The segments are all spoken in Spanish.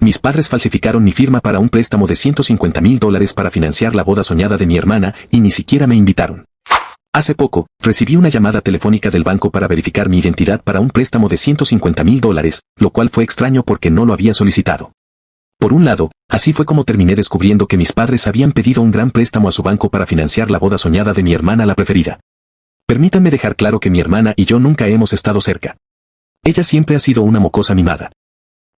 Mis padres falsificaron mi firma para un préstamo de $150,000 para financiar la boda soñada de mi hermana y ni siquiera me invitaron. Hace poco, recibí una llamada telefónica del banco para verificar mi identidad para un préstamo de $150,000, lo cual fue extraño porque no lo había solicitado. Por un lado, así fue como terminé descubriendo que mis padres habían pedido un gran préstamo a su banco para financiar la boda soñada de mi hermana la preferida. Permítanme dejar claro que mi hermana y yo nunca hemos estado cerca. Ella siempre ha sido una mocosa mimada.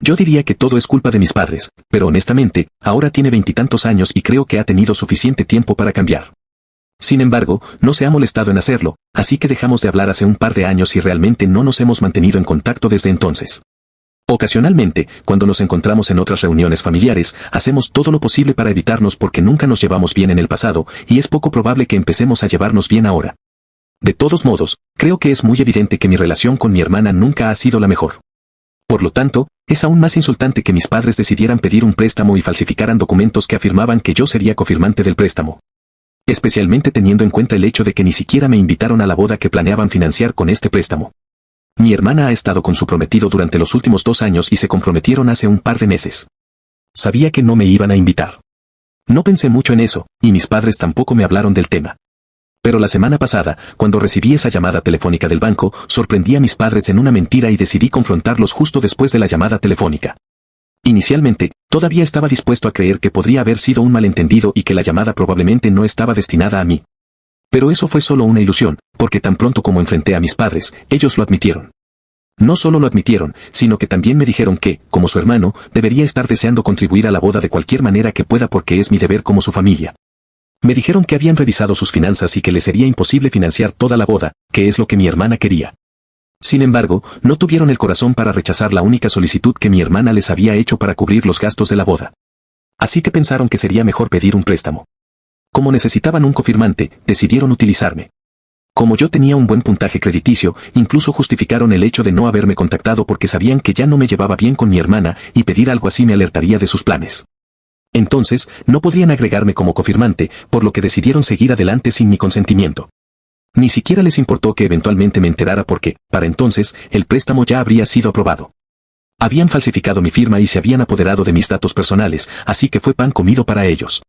Yo diría que todo es culpa de mis padres, pero honestamente, ahora tiene 20 y tantos años y creo que ha tenido suficiente tiempo para cambiar. Sin embargo, no se ha molestado en hacerlo, así que dejamos de hablar hace un par de años y realmente no nos hemos mantenido en contacto desde entonces. Ocasionalmente, cuando nos encontramos en otras reuniones familiares, hacemos todo lo posible para evitarnos porque nunca nos llevamos bien en el pasado, y es poco probable que empecemos a llevarnos bien ahora. De todos modos, creo que es muy evidente que mi relación con mi hermana nunca ha sido la mejor. Por lo tanto, es aún más insultante que mis padres decidieran pedir un préstamo y falsificaran documentos que afirmaban que yo sería cofirmante del préstamo. Especialmente teniendo en cuenta el hecho de que ni siquiera me invitaron a la boda que planeaban financiar con este préstamo. Mi hermana ha estado con su prometido durante los últimos 2 años y se comprometieron hace un par de meses. Sabía que no me iban a invitar. No pensé mucho en eso, y mis padres tampoco me hablaron del tema. Pero la semana pasada, cuando recibí esa llamada telefónica del banco, sorprendí a mis padres en una mentira y decidí confrontarlos justo después de la llamada telefónica. Inicialmente, todavía estaba dispuesto a creer que podría haber sido un malentendido y que la llamada probablemente no estaba destinada a mí. Pero eso fue solo una ilusión, porque tan pronto como enfrenté a mis padres, ellos lo admitieron. No solo lo admitieron, sino que también me dijeron que, como su hermano, debería estar deseando contribuir a la boda de cualquier manera que pueda porque es mi deber como su familia. Me dijeron que habían revisado sus finanzas y que les sería imposible financiar toda la boda, que es lo que mi hermana quería. Sin embargo, no tuvieron el corazón para rechazar la única solicitud que mi hermana les había hecho para cubrir los gastos de la boda. Así que pensaron que sería mejor pedir un préstamo. Como necesitaban un cofirmante, decidieron utilizarme. Como yo tenía un buen puntaje crediticio, incluso justificaron el hecho de no haberme contactado porque sabían que ya no me llevaba bien con mi hermana y pedir algo así me alertaría de sus planes. Entonces, no podrían agregarme como cofirmante, por lo que decidieron seguir adelante sin mi consentimiento. Ni siquiera les importó que eventualmente me enterara porque, para entonces, el préstamo ya habría sido aprobado. Habían falsificado mi firma y se habían apoderado de mis datos personales, así que fue pan comido para ellos.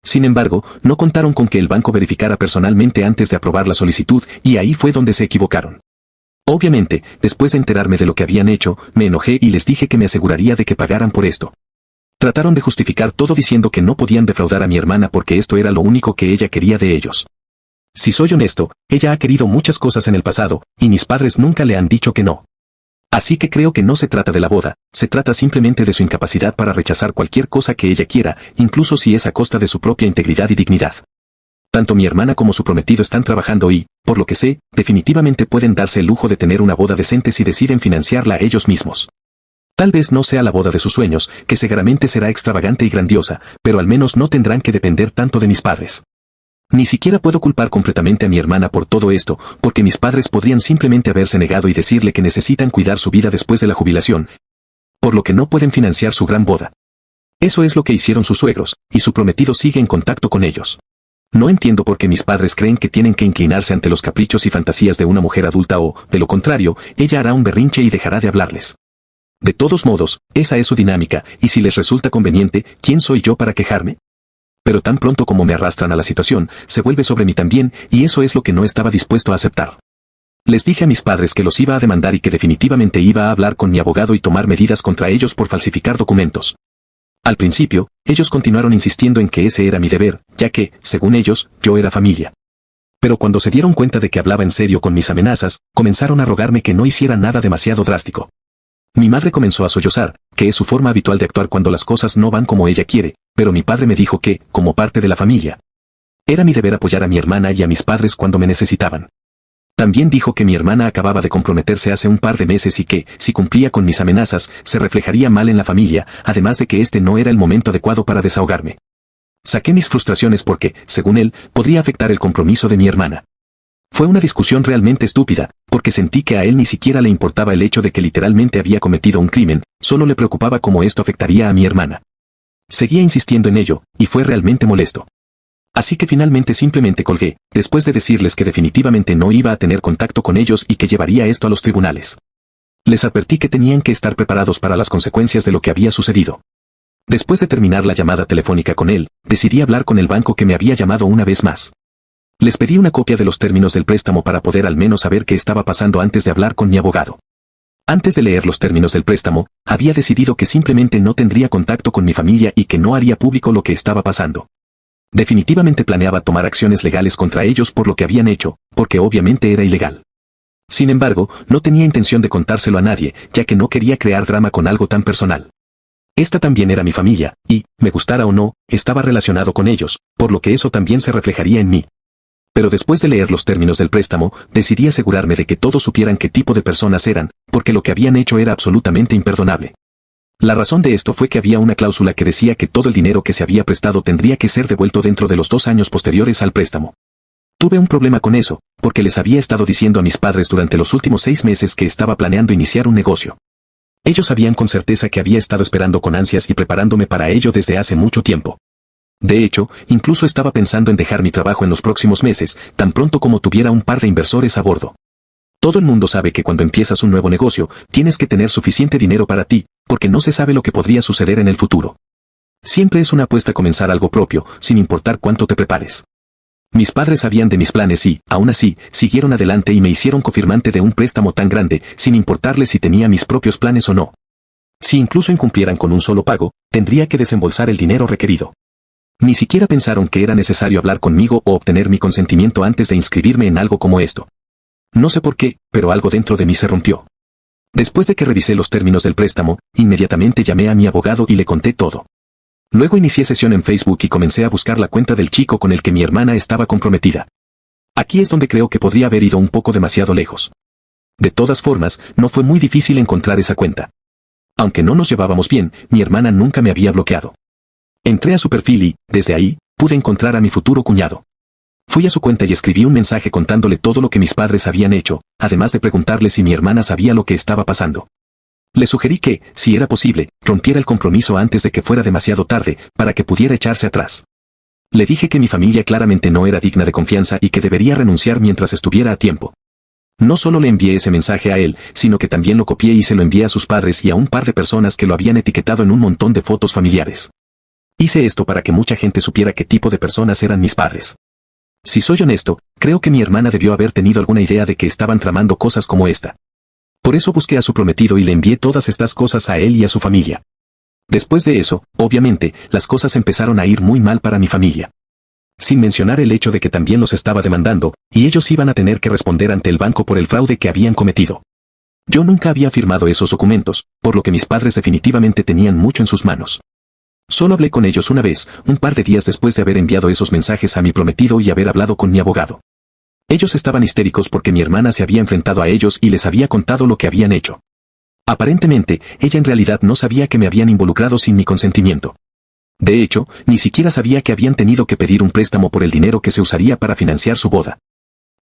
Sin embargo, no contaron con que el banco verificara personalmente antes de aprobar la solicitud, y ahí fue donde se equivocaron. Obviamente, después de enterarme de lo que habían hecho, me enojé y les dije que me aseguraría de que pagaran por esto. Trataron de justificar todo diciendo que no podían defraudar a mi hermana porque esto era lo único que ella quería de ellos. Si soy honesto, ella ha querido muchas cosas en el pasado, y mis padres nunca le han dicho que no. Así que creo que no se trata de la boda, se trata simplemente de su incapacidad para rechazar cualquier cosa que ella quiera, incluso si es a costa de su propia integridad y dignidad. Tanto mi hermana como su prometido están trabajando y, por lo que sé, definitivamente pueden darse el lujo de tener una boda decente si deciden financiarla ellos mismos. Tal vez no sea la boda de sus sueños, que seguramente será extravagante y grandiosa, pero al menos no tendrán que depender tanto de mis padres. Ni siquiera puedo culpar completamente a mi hermana por todo esto, porque mis padres podrían simplemente haberse negado y decirle que necesitan cuidar su vida después de la jubilación, por lo que no pueden financiar su gran boda. Eso es lo que hicieron sus suegros, y su prometido sigue en contacto con ellos. No entiendo por qué mis padres creen que tienen que inclinarse ante los caprichos y fantasías de una mujer adulta o, de lo contrario, ella hará un berrinche y dejará de hablarles. De todos modos, esa es su dinámica, y si les resulta conveniente, ¿quién soy yo para quejarme? Pero tan pronto como me arrastran a la situación, se vuelve sobre mí también, y eso es lo que no estaba dispuesto a aceptar. Les dije a mis padres que los iba a demandar y que definitivamente iba a hablar con mi abogado y tomar medidas contra ellos por falsificar documentos. Al principio, ellos continuaron insistiendo en que ese era mi deber, ya que, según ellos, yo era familia. Pero cuando se dieron cuenta de que hablaba en serio con mis amenazas, comenzaron a rogarme que no hiciera nada demasiado drástico. Mi madre comenzó a sollozar, que es su forma habitual de actuar cuando las cosas no van como ella quiere, pero mi padre me dijo que, como parte de la familia, era mi deber apoyar a mi hermana y a mis padres cuando me necesitaban. También dijo que mi hermana acababa de comprometerse hace un par de meses y que, si cumplía con mis amenazas, se reflejaría mal en la familia, además de que este no era el momento adecuado para desahogarme. Saqué mis frustraciones porque, según él, podría afectar el compromiso de mi hermana. Fue una discusión realmente estúpida, porque sentí que a él ni siquiera le importaba el hecho de que literalmente había cometido un crimen, solo le preocupaba cómo esto afectaría a mi hermana. Seguía insistiendo en ello, y fue realmente molesto. Así que finalmente simplemente colgué, después de decirles que definitivamente no iba a tener contacto con ellos y que llevaría esto a los tribunales. Les advertí que tenían que estar preparados para las consecuencias de lo que había sucedido. Después de terminar la llamada telefónica con él, decidí hablar con el banco que me había llamado una vez más. Les pedí una copia de los términos del préstamo para poder al menos saber qué estaba pasando antes de hablar con mi abogado. Antes de leer los términos del préstamo, había decidido que simplemente no tendría contacto con mi familia y que no haría público lo que estaba pasando. Definitivamente planeaba tomar acciones legales contra ellos por lo que habían hecho, porque obviamente era ilegal. Sin embargo, no tenía intención de contárselo a nadie, ya que no quería crear drama con algo tan personal. Esta también era mi familia, y, me gustara o no, estaba relacionado con ellos, por lo que eso también se reflejaría en mí. Pero después de leer los términos del préstamo, decidí asegurarme de que todos supieran qué tipo de personas eran, porque lo que habían hecho era absolutamente imperdonable. La razón de esto fue que había una cláusula que decía que todo el dinero que se había prestado tendría que ser devuelto dentro de los 2 años posteriores al préstamo. Tuve un problema con eso, porque les había estado diciendo a mis padres durante los últimos 6 meses que estaba planeando iniciar un negocio. Ellos sabían con certeza que había estado esperando con ansias y preparándome para ello desde hace mucho tiempo. De hecho, incluso estaba pensando en dejar mi trabajo en los próximos meses, tan pronto como tuviera un par de inversores a bordo. Todo el mundo sabe que cuando empiezas un nuevo negocio, tienes que tener suficiente dinero para ti, porque no se sabe lo que podría suceder en el futuro. Siempre es una apuesta comenzar algo propio, sin importar cuánto te prepares. Mis padres sabían de mis planes y, aún así, siguieron adelante y me hicieron confirmante de un préstamo tan grande, sin importarles si tenía mis propios planes o no. Si incluso incumplieran con un solo pago, tendría que desembolsar el dinero requerido. Ni siquiera pensaron que era necesario hablar conmigo o obtener mi consentimiento antes de inscribirme en algo como esto. No sé por qué, pero algo dentro de mí se rompió. Después de que revisé los términos del préstamo, inmediatamente llamé a mi abogado y le conté todo. Luego inicié sesión en Facebook y comencé a buscar la cuenta del chico con el que mi hermana estaba comprometida. Aquí es donde creo que podría haber ido un poco demasiado lejos. De todas formas, no fue muy difícil encontrar esa cuenta. Aunque no nos llevábamos bien, mi hermana nunca me había bloqueado. Entré a su perfil y, desde ahí, pude encontrar a mi futuro cuñado. Fui a su cuenta y escribí un mensaje contándole todo lo que mis padres habían hecho, además de preguntarle si mi hermana sabía lo que estaba pasando. Le sugerí que, si era posible, rompiera el compromiso antes de que fuera demasiado tarde, para que pudiera echarse atrás. Le dije que mi familia claramente no era digna de confianza y que debería renunciar mientras estuviera a tiempo. No solo le envié ese mensaje a él, sino que también lo copié y se lo envié a sus padres y a un par de personas que lo habían etiquetado en un montón de fotos familiares. Hice esto para que mucha gente supiera qué tipo de personas eran mis padres. Si soy honesto, creo que mi hermana debió haber tenido alguna idea de que estaban tramando cosas como esta. Por eso busqué a su prometido y le envié todas estas cosas a él y a su familia. Después de eso, obviamente, las cosas empezaron a ir muy mal para mi familia. Sin mencionar el hecho de que también los estaba demandando, y ellos iban a tener que responder ante el banco por el fraude que habían cometido. Yo nunca había firmado esos documentos, por lo que mis padres definitivamente tenían mucho en sus manos. Solo hablé con ellos una vez, un par de días después de haber enviado esos mensajes a mi prometido y haber hablado con mi abogado. Ellos estaban histéricos porque mi hermana se había enfrentado a ellos y les había contado lo que habían hecho. Aparentemente, ella en realidad no sabía que me habían involucrado sin mi consentimiento. De hecho, ni siquiera sabía que habían tenido que pedir un préstamo por el dinero que se usaría para financiar su boda.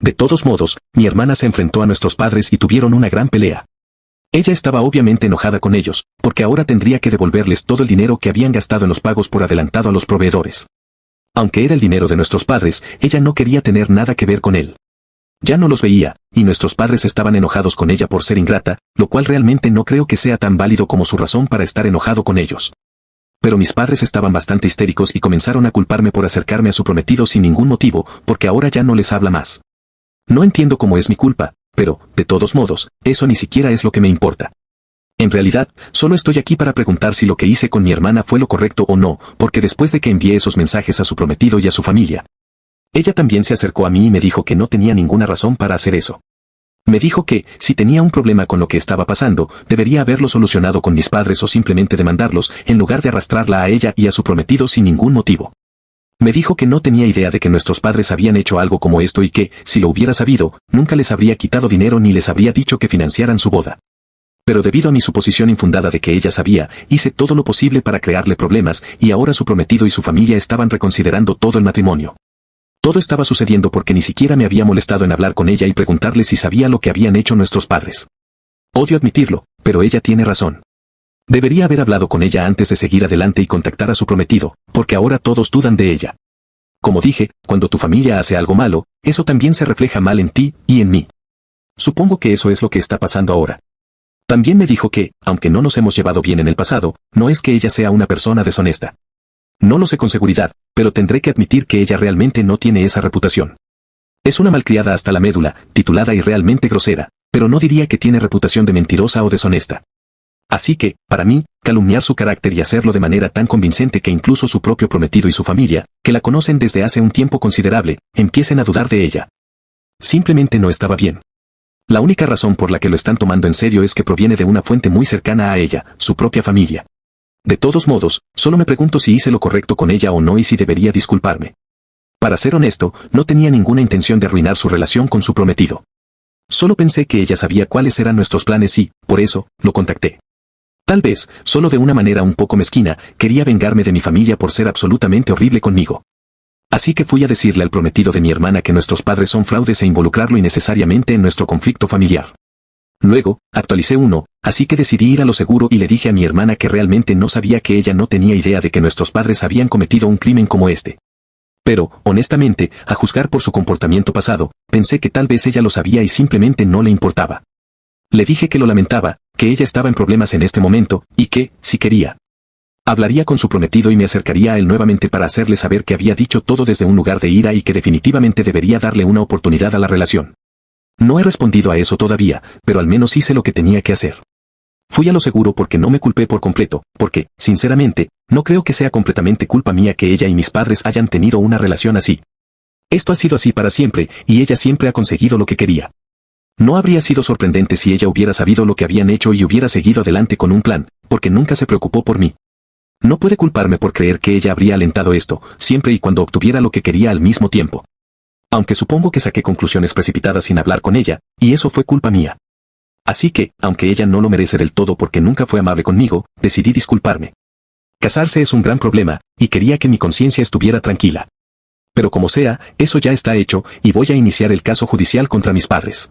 De todos modos, mi hermana se enfrentó a nuestros padres y tuvieron una gran pelea. Ella estaba obviamente enojada con ellos, porque ahora tendría que devolverles todo el dinero que habían gastado en los pagos por adelantado a los proveedores. Aunque era el dinero de nuestros padres, ella no quería tener nada que ver con él. Ya no los veía, y nuestros padres estaban enojados con ella por ser ingrata, lo cual realmente no creo que sea tan válido como su razón para estar enojado con ellos. Pero mis padres estaban bastante histéricos y comenzaron a culparme por acercarme a su prometido sin ningún motivo, porque ahora ya no les habla más. No entiendo cómo es mi culpa, pero, de todos modos, eso ni siquiera es lo que me importa. En realidad, solo estoy aquí para preguntar si lo que hice con mi hermana fue lo correcto o no, porque después de que envié esos mensajes a su prometido y a su familia, ella también se acercó a mí y me dijo que no tenía ninguna razón para hacer eso. Me dijo que, si tenía un problema con lo que estaba pasando, debería haberlo solucionado con mis padres o simplemente demandarlos, en lugar de arrastrarla a ella y a su prometido sin ningún motivo. Me dijo que no tenía idea de que nuestros padres habían hecho algo como esto y que, si lo hubiera sabido, nunca les habría quitado dinero ni les habría dicho que financiaran su boda. Pero debido a mi suposición infundada de que ella sabía, hice todo lo posible para crearle problemas y ahora su prometido y su familia estaban reconsiderando todo el matrimonio. Todo estaba sucediendo porque ni siquiera me había molestado en hablar con ella y preguntarle si sabía lo que habían hecho nuestros padres. Odio admitirlo, pero ella tiene razón. Debería haber hablado con ella antes de seguir adelante y contactar a su prometido, porque ahora todos dudan de ella. Como dije, cuando tu familia hace algo malo, eso también se refleja mal en ti y en mí. Supongo que eso es lo que está pasando ahora. También me dijo que, aunque no nos hemos llevado bien en el pasado, no es que ella sea una persona deshonesta. No lo sé con seguridad, pero tendré que admitir que ella realmente no tiene esa reputación. Es una malcriada hasta la médula, titulada y realmente grosera, pero no diría que tiene reputación de mentirosa o deshonesta. Así que, para mí, calumniar su carácter y hacerlo de manera tan convincente que incluso su propio prometido y su familia, que la conocen desde hace un tiempo considerable, empiecen a dudar de ella. Simplemente no estaba bien. La única razón por la que lo están tomando en serio es que proviene de una fuente muy cercana a ella, su propia familia. De todos modos, solo me pregunto si hice lo correcto con ella o no y si debería disculparme. Para ser honesto, no tenía ninguna intención de arruinar su relación con su prometido. Solo pensé que ella sabía cuáles eran nuestros planes y, por eso, lo contacté. Tal vez, solo de una manera un poco mezquina, quería vengarme de mi familia por ser absolutamente horrible conmigo. Así que fui a decirle al prometido de mi hermana que nuestros padres son fraudes e involucrarlo innecesariamente en nuestro conflicto familiar. Luego, actualicé uno, así que decidí ir a lo seguro y le dije a mi hermana que realmente no sabía, que ella no tenía idea de que nuestros padres habían cometido un crimen como este. Pero, honestamente, a juzgar por su comportamiento pasado, pensé que tal vez ella lo sabía y simplemente no le importaba. Le dije que lo lamentaba, que ella estaba en problemas en este momento, y que, si quería, hablaría con su prometido y me acercaría a él nuevamente para hacerle saber que había dicho todo desde un lugar de ira y que definitivamente debería darle una oportunidad a la relación. No he respondido a eso todavía, pero al menos hice lo que tenía que hacer. Fui a lo seguro porque no me culpé por completo, porque, sinceramente, no creo que sea completamente culpa mía que ella y mis padres hayan tenido una relación así. Esto ha sido así para siempre, y ella siempre ha conseguido lo que quería. No habría sido sorprendente si ella hubiera sabido lo que habían hecho y hubiera seguido adelante con un plan, porque nunca se preocupó por mí. No puede culparme por creer que ella habría alentado esto, siempre y cuando obtuviera lo que quería al mismo tiempo. Aunque supongo que saqué conclusiones precipitadas sin hablar con ella, y eso fue culpa mía. Así que, aunque ella no lo merece del todo porque nunca fue amable conmigo, decidí disculparme. Casarse es un gran problema, y quería que mi conciencia estuviera tranquila. Pero como sea, eso ya está hecho, y voy a iniciar el caso judicial contra mis padres.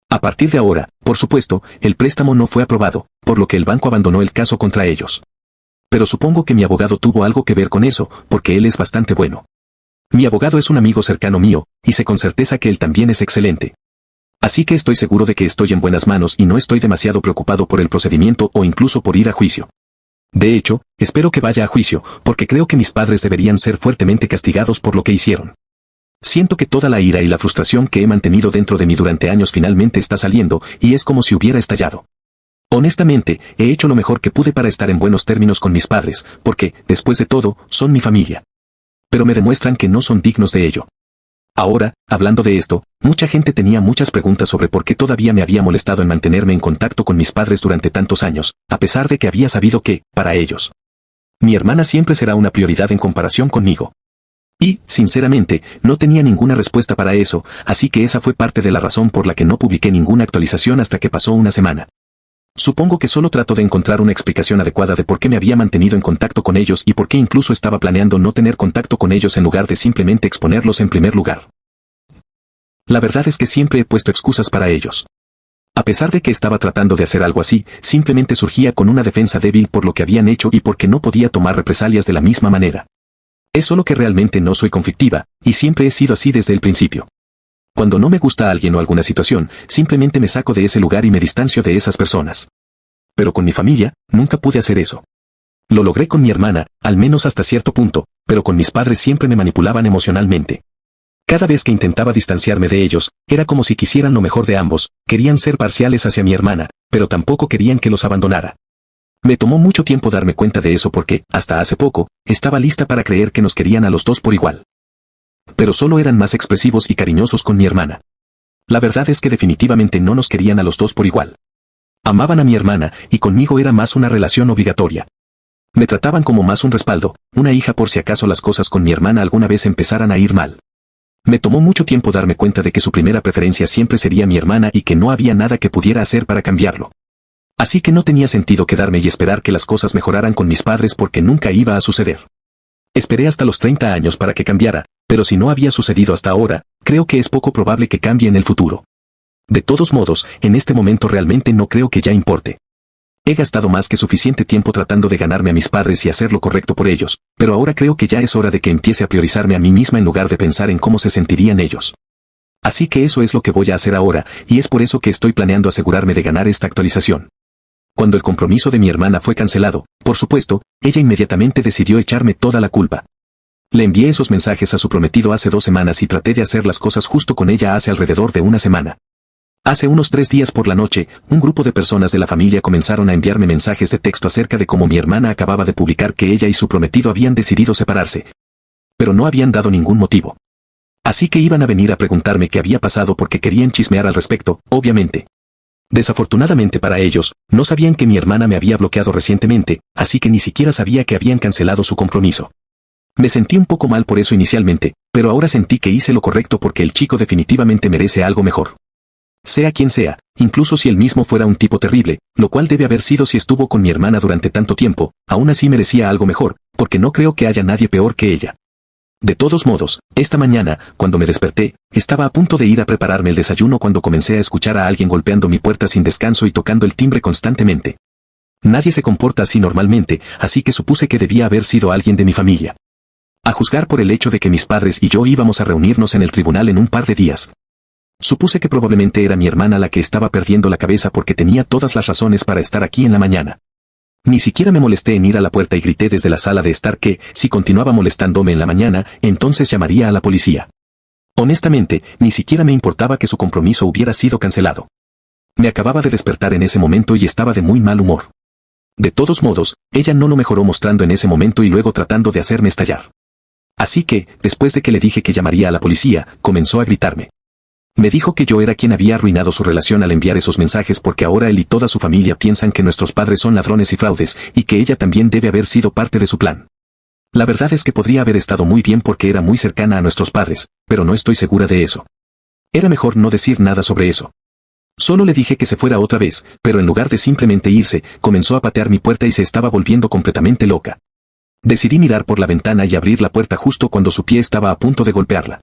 A partir de ahora, por supuesto, el préstamo no fue aprobado, por lo que el banco abandonó el caso contra ellos. Pero supongo que mi abogado tuvo algo que ver con eso, porque él es bastante bueno. Mi abogado es un amigo cercano mío, y sé con certeza que él también es excelente. Así que estoy seguro de que estoy en buenas manos y no estoy demasiado preocupado por el procedimiento o incluso por ir a juicio. De hecho, espero que vaya a juicio, porque creo que mis padres deberían ser fuertemente castigados por lo que hicieron. Siento que toda la ira y la frustración que he mantenido dentro de mí durante años finalmente está saliendo, y es como si hubiera estallado. Honestamente, he hecho lo mejor que pude para estar en buenos términos con mis padres, porque, después de todo, son mi familia. Pero me demuestran que no son dignos de ello. Ahora, hablando de esto, mucha gente tenía muchas preguntas sobre por qué todavía me había molestado en mantenerme en contacto con mis padres durante tantos años, a pesar de que había sabido que, para ellos, mi hermana siempre será una prioridad en comparación conmigo. Y, sinceramente, no tenía ninguna respuesta para eso, así que esa fue parte de la razón por la que no publiqué ninguna actualización hasta que pasó una semana. Supongo que solo trato de encontrar una explicación adecuada de por qué me había mantenido en contacto con ellos y por qué incluso estaba planeando no tener contacto con ellos en lugar de simplemente exponerlos en primer lugar. La verdad es que siempre he puesto excusas para ellos. A pesar de que estaba tratando de hacer algo así, simplemente surgía con una defensa débil por lo que habían hecho y porque no podía tomar represalias de la misma manera. Es solo que realmente no soy conflictiva, y siempre he sido así desde el principio. Cuando no me gusta a alguien o alguna situación, simplemente me saco de ese lugar y me distancio de esas personas. Pero con mi familia, nunca pude hacer eso. Lo logré con mi hermana, al menos hasta cierto punto, pero con mis padres siempre me manipulaban emocionalmente. Cada vez que intentaba distanciarme de ellos, era como si quisieran lo mejor de ambos, querían ser parciales hacia mi hermana, pero tampoco querían que los abandonara. Me tomó mucho tiempo darme cuenta de eso porque, hasta hace poco, estaba lista para creer que nos querían a los dos por igual. Pero solo eran más expresivos y cariñosos con mi hermana. La verdad es que definitivamente no nos querían a los dos por igual. Amaban a mi hermana, y conmigo era más una relación obligatoria. Me trataban como más un respaldo, una hija por si acaso las cosas con mi hermana alguna vez empezaran a ir mal. Me tomó mucho tiempo darme cuenta de que su primera preferencia siempre sería mi hermana y que no había nada que pudiera hacer para cambiarlo. Así que no tenía sentido quedarme y esperar que las cosas mejoraran con mis padres porque nunca iba a suceder. Esperé hasta los 30 años para que cambiara, pero si no había sucedido hasta ahora, creo que es poco probable que cambie en el futuro. De todos modos, en este momento realmente no creo que ya importe. He gastado más que suficiente tiempo tratando de ganarme a mis padres y hacer lo correcto por ellos, pero ahora creo que ya es hora de que empiece a priorizarme a mí misma en lugar de pensar en cómo se sentirían ellos. Así que eso es lo que voy a hacer ahora, y es por eso que estoy planeando asegurarme de ganar esta actualización. Cuando el compromiso de mi hermana fue cancelado, por supuesto, ella inmediatamente decidió echarme toda la culpa. Le envié esos mensajes a su prometido hace 2 semanas y traté de hacer las cosas justo con ella hace alrededor de una semana. Hace unos 3 días por la noche, un grupo de personas de la familia comenzaron a enviarme mensajes de texto acerca de cómo mi hermana acababa de publicar que ella y su prometido habían decidido separarse. Pero no habían dado ningún motivo. Así que iban a venir a preguntarme qué había pasado porque querían chismear al respecto, obviamente. Desafortunadamente para ellos, no sabían que mi hermana me había bloqueado recientemente, así que ni siquiera sabía que habían cancelado su compromiso. Me sentí un poco mal por eso inicialmente, pero ahora sentí que hice lo correcto porque el chico definitivamente merece algo mejor. Sea quien sea, incluso si él mismo fuera un tipo terrible, lo cual debe haber sido si estuvo con mi hermana durante tanto tiempo, aún así merecía algo mejor, porque no creo que haya nadie peor que ella. De todos modos, esta mañana, cuando me desperté, estaba a punto de ir a prepararme el desayuno cuando comencé a escuchar a alguien golpeando mi puerta sin descanso y tocando el timbre constantemente. Nadie se comporta así normalmente, así que supuse que debía haber sido alguien de mi familia. A juzgar por el hecho de que mis padres y yo íbamos a reunirnos en el tribunal en un par de días. Supuse que probablemente era mi hermana la que estaba perdiendo la cabeza porque tenía todas las razones para estar aquí en la mañana. Ni siquiera me molesté en ir a la puerta y grité desde la sala de estar que, si continuaba molestándome en la mañana, entonces llamaría a la policía. Honestamente, ni siquiera me importaba que su compromiso hubiera sido cancelado. Me acababa de despertar en ese momento y estaba de muy mal humor. De todos modos, ella no lo mejoró mostrando en ese momento y luego tratando de hacerme estallar. Así que, después de que le dije que llamaría a la policía, comenzó a gritarme. Me dijo que yo era quien había arruinado su relación al enviar esos mensajes porque ahora él y toda su familia piensan que nuestros padres son ladrones y fraudes, y que ella también debe haber sido parte de su plan. La verdad es que podría haber estado muy bien porque era muy cercana a nuestros padres, pero no estoy segura de eso. Era mejor no decir nada sobre eso. Solo le dije que se fuera otra vez, pero en lugar de simplemente irse, comenzó a patear mi puerta y se estaba volviendo completamente loca. Decidí mirar por la ventana y abrir la puerta justo cuando su pie estaba a punto de golpearla.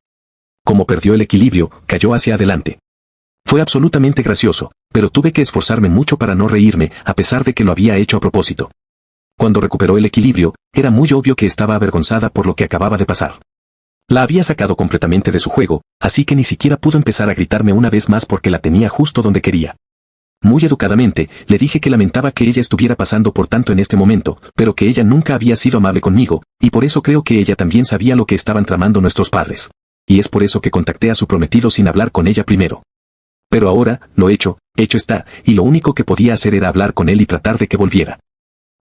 Como perdió el equilibrio, cayó hacia adelante. Fue absolutamente gracioso, pero tuve que esforzarme mucho para no reírme, a pesar de que lo había hecho a propósito. Cuando recuperó el equilibrio, era muy obvio que estaba avergonzada por lo que acababa de pasar. La había sacado completamente de su juego, así que ni siquiera pudo empezar a gritarme una vez más porque la tenía justo donde quería. Muy educadamente, le dije que lamentaba que ella estuviera pasando por tanto en este momento, pero que ella nunca había sido amable conmigo, y por eso creo que ella también sabía lo que estaban tramando nuestros padres. Y es por eso que contacté a su prometido sin hablar con ella primero. Pero ahora, lo hecho está, y lo único que podía hacer era hablar con él y tratar de que volviera.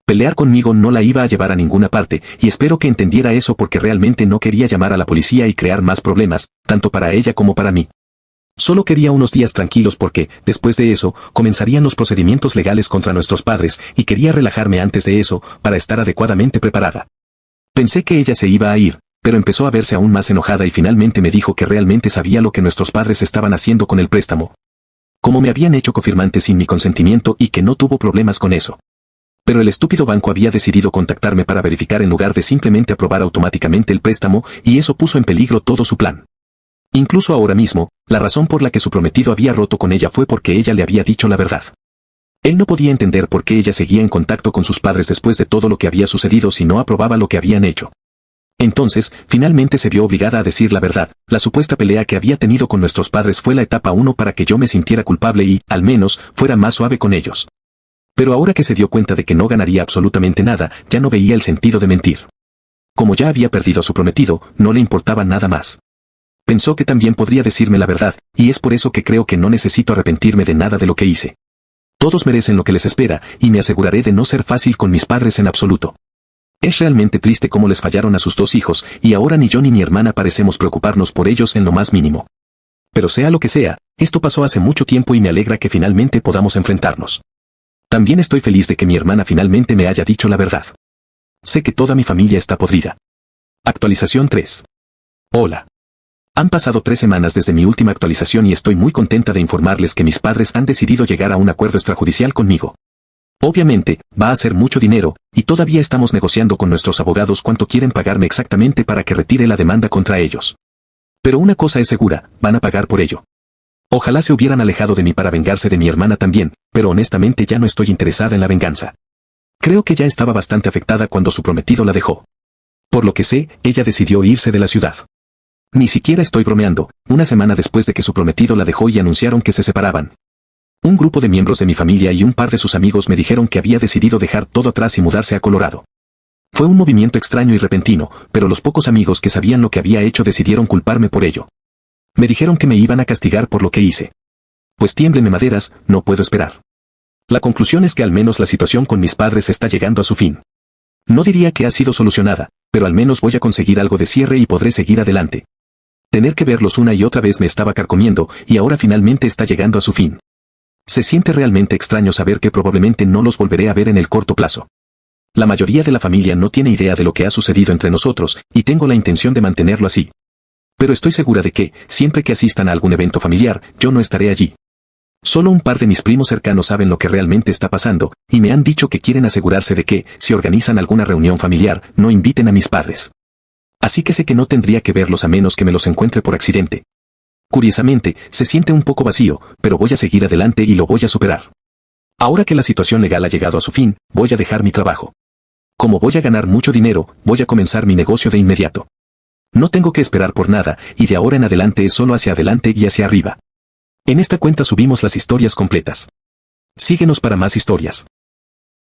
Pelear conmigo no la iba a llevar a ninguna parte, y espero que entendiera eso porque realmente no quería llamar a la policía y crear más problemas, tanto para ella como para mí. Solo quería unos días tranquilos porque, después de eso, comenzarían los procedimientos legales contra nuestros padres, y quería relajarme antes de eso, para estar adecuadamente preparada. Pensé que ella se iba a ir, pero empezó a verse aún más enojada y finalmente me dijo que realmente sabía lo que nuestros padres estaban haciendo con el préstamo. Como me habían hecho cofirmante sin mi consentimiento y que no tuvo problemas con eso. Pero el estúpido banco había decidido contactarme para verificar en lugar de simplemente aprobar automáticamente el préstamo, y eso puso en peligro todo su plan. Incluso ahora mismo, la razón por la que su prometido había roto con ella fue porque ella le había dicho la verdad. Él no podía entender por qué ella seguía en contacto con sus padres después de todo lo que había sucedido si no aprobaba lo que habían hecho. Entonces, finalmente se vio obligada a decir la verdad. La supuesta pelea que había tenido con nuestros padres fue la etapa 1 para que yo me sintiera culpable y, al menos, fuera más suave con ellos. Pero ahora que se dio cuenta de que no ganaría absolutamente nada, ya no veía el sentido de mentir. Como ya había perdido a su prometido, no le importaba nada más. Pensó que también podría decirme la verdad, y es por eso que creo que no necesito arrepentirme de nada de lo que hice. Todos merecen lo que les espera, y me aseguraré de no ser fácil con mis padres en absoluto. Es realmente triste cómo les fallaron a sus 2 hijos, y ahora ni yo ni mi hermana parecemos preocuparnos por ellos en lo más mínimo. Pero sea lo que sea, esto pasó hace mucho tiempo y me alegra que finalmente podamos enfrentarnos. También estoy feliz de que mi hermana finalmente me haya dicho la verdad. Sé que toda mi familia está podrida. Actualización 3. Hola. Han pasado 3 semanas desde mi última actualización y estoy muy contenta de informarles que mis padres han decidido llegar a un acuerdo extrajudicial conmigo. Obviamente, va a ser mucho dinero, y todavía estamos negociando con nuestros abogados cuánto quieren pagarme exactamente para que retire la demanda contra ellos. Pero una cosa es segura, van a pagar por ello. Ojalá se hubieran alejado de mí para vengarse de mi hermana también, pero honestamente ya no estoy interesada en la venganza. Creo que ya estaba bastante afectada cuando su prometido la dejó. Por lo que sé, ella decidió irse de la ciudad. Ni siquiera estoy bromeando, una semana después de que su prometido la dejó y anunciaron que se separaban. Un grupo de miembros de mi familia y un par de sus amigos me dijeron que había decidido dejar todo atrás y mudarse a Colorado. Fue un movimiento extraño y repentino, pero los pocos amigos que sabían lo que había hecho decidieron culparme por ello. Me dijeron que me iban a castigar por lo que hice. Pues tiémbleme maderas, no puedo esperar. La conclusión es que al menos la situación con mis padres está llegando a su fin. No diría que ha sido solucionada, pero al menos voy a conseguir algo de cierre y podré seguir adelante. Tener que verlos una y otra vez me estaba carcomiendo y ahora finalmente está llegando a su fin. Se siente realmente extraño saber que probablemente no los volveré a ver en el corto plazo. La mayoría de la familia no tiene idea de lo que ha sucedido entre nosotros y tengo la intención de mantenerlo así. Pero estoy segura de que, siempre que asistan a algún evento familiar, yo no estaré allí. Solo un par de mis primos cercanos saben lo que realmente está pasando, y me han dicho que quieren asegurarse de que, si organizan alguna reunión familiar, no inviten a mis padres. Así que sé que no tendría que verlos a menos que me los encuentre por accidente. Curiosamente, se siente un poco vacío, pero voy a seguir adelante y lo voy a superar. Ahora que la situación legal ha llegado a su fin, voy a dejar mi trabajo. Como voy a ganar mucho dinero, voy a comenzar mi negocio de inmediato. No tengo que esperar por nada, y de ahora en adelante es solo hacia adelante y hacia arriba. En esta cuenta subimos las historias completas. Síguenos para más historias.